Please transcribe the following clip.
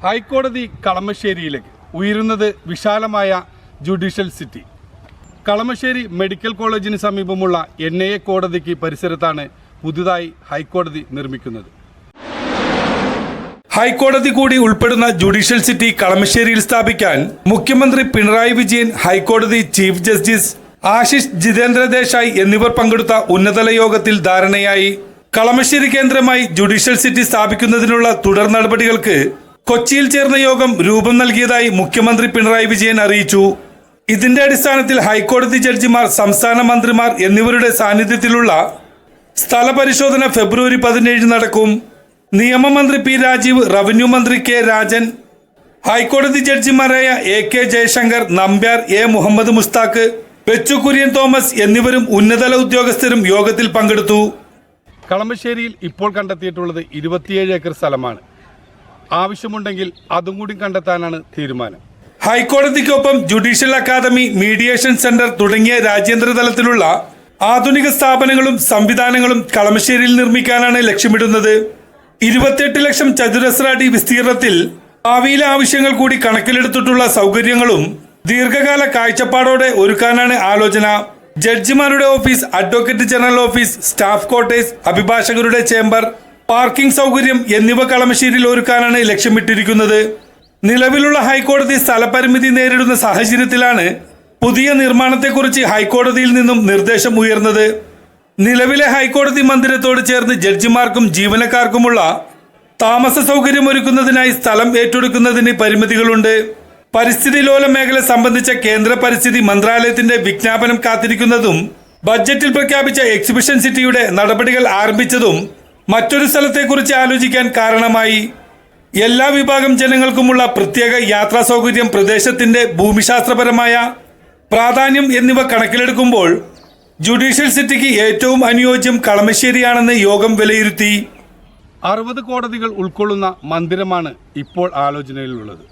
ഹൈക്കോടതി കളമശ്ശേരിയിലേക്ക് ഉയരുന്നത് വിശാലമായ ജുഡീഷ്യൽ സിറ്റി. കളമശ്ശേരി മെഡിക്കൽ കോളേജിന് സമീപമുള്ള NIA കോടതിക്ക് പരിസരത്താണ് പുതുതായി ഹൈക്കോടതി നിർമ്മിക്കുന്നത്. ഹൈക്കോടതി കൂടി ഉൾപ്പെടുന്ന ജുഡീഷ്യൽ സിറ്റി കളമശ്ശേരിയിൽ സ്ഥാപിക്കാൻ മുഖ്യമന്ത്രി പിണറായി വിജയൻ, ഹൈക്കോടതി ചീഫ് ജസ്റ്റിസ് ആശിഷ് ജിതേന്ദ്ര ദേശായി എന്നിവർ പങ്കെടുത്ത ഉന്നതതല യോഗത്തിൽ ധാരണയായി. കളമശ്ശേരി കേന്ദ്രമായി ജുഡീഷ്യൽ സിറ്റി സ്ഥാപിക്കുന്നതിനുള്ള തുടർ നടപടികൾക്ക് കൊച്ചിയിൽ ചേർന്ന യോഗം രൂപം നൽകിയതായി മുഖ്യമന്ത്രി പിണറായി വിജയൻ അറിയിച്ചു. ഇതിന്റെ അടിസ്ഥാനത്തിൽ ഹൈക്കോടതി ജഡ്ജിമാർ, സംസ്ഥാന മന്ത്രിമാർ എന്നിവരുടെ സാന്നിധ്യത്തിലുള്ള സ്ഥലപരിശോധന ഫെബ്രുവരി 17 നടക്കും. നിയമമന്ത്രി P രാജീവ്, റവന്യൂ മന്ത്രി K രാജൻ, ഹൈക്കോടതി ജഡ്ജിമാരായ AK ജയശങ്കർ, നമ്പ്യാർ, A മുഹമ്മദ് മുസ്താഖ്, പെച്ചു കുര്യൻ തോമസ് എന്നിവരും ഉന്നതതല ഉദ്യോഗസ്ഥരും യോഗത്തിൽ പങ്കെടുത്തു. കളമശ്ശേരിയിൽ ഇപ്പോൾ കണ്ടെത്തിയിട്ടുള്ളത് 27 ഏക്കർ സ്ഥലമാണ്. ആവശ്യമുണ്ടെങ്കിൽ അതും കൂടി കണ്ടെത്താനാണ് തീരുമാനം. ഹൈക്കോടതിക്കൊപ്പം ജുഡീഷ്യൽ അക്കാദമി, മീഡിയേഷൻ സെന്റർ തുടങ്ങിയ രാജ്യാന്തര തലത്തിലുള്ള ആധുനിക സ്ഥാപനങ്ങളും സംവിധാനങ്ങളും കളമശ്ശേരിയിൽ നിർമ്മിക്കാനാണ് ലക്ഷ്യമിടുന്നത്. 28 ലക്ഷം ചതുരശ്ര അടി വിസ്തീർണത്തിൽ ഭാവിയിലെ ആവശ്യങ്ങൾ കൂടി കണക്കിലെടുത്തിട്ടുള്ള സൗകര്യങ്ങളും ദീർഘകാല കാഴ്ചപ്പാടോടെ ഒരുക്കാനാണ് ആലോചന. ജഡ്ജിമാരുടെ office, advocate general office, staff quarters, അഭിഭാഷകരുടെ ചേംബർ, പാർക്കിംഗ് സൗകര്യം എന്നിവ കളമശ്ശേരിയിൽ ഒരുക്കാനാണ് ലക്ഷ്യമിട്ടിരിക്കുന്നത്. നിലവിലുള്ള ഹൈക്കോടതി സ്ഥലപരിമിതി നേരിടുന്ന സാഹചര്യത്തിലാണ് പുതിയ നിർമ്മാണത്തെക്കുറിച്ച് ഹൈക്കോടതിയിൽ നിന്നും നിർദ്ദേശം ഉയർന്നത്. നിലവിലെ ഹൈക്കോടതി മന്ദിരത്തോട് ചേർന്ന് ജഡ്ജിമാർക്കും ജീവനക്കാർക്കുമുള്ള താമസ സൗകര്യം ഒരുക്കുന്നതിനായി സ്ഥലം ഏറ്റെടുക്കുന്നതിന് പരിമിതികളുണ്ട്. പരിസ്ഥിതി ലോല മേഖല സംബന്ധിച്ച കേന്ദ്ര പരിസ്ഥിതി മന്ത്രാലയത്തിന്റെ വിജ്ഞാപനം കാത്തിരിക്കുന്നതും ബഡ്ജറ്റിൽ പ്രഖ്യാപിച്ച എക്സിബിഷൻ സിറ്റിയുടെ നടപടികൾ ആരംഭിച്ചതും മറ്റൊരു സ്ഥലത്തെക്കുറിച്ച് ആലോചിക്കാൻ കാരണമായി. എല്ലാ വിഭാഗം ജനങ്ങൾക്കുമുള്ള പ്രത്യേക യാത്രാ സൗകര്യം, പ്രദേശത്തിന്റെ ഭൂമിശാസ്ത്രപരമായ പ്രാധാന്യം എന്നിവ കണക്കിലെടുക്കുമ്പോൾ ജുഡീഷ്യൽ സിറ്റിക്ക് ഏറ്റവും അനുയോജ്യം കളമശ്ശേരിയാണെന്ന് യോഗം വിലയിരുത്തി. 60 കോടതികൾ ഉൾക്കൊള്ളുന്ന മന്ദിരമാണ് ഇപ്പോൾ ആലോചനയിലുള്ളത്.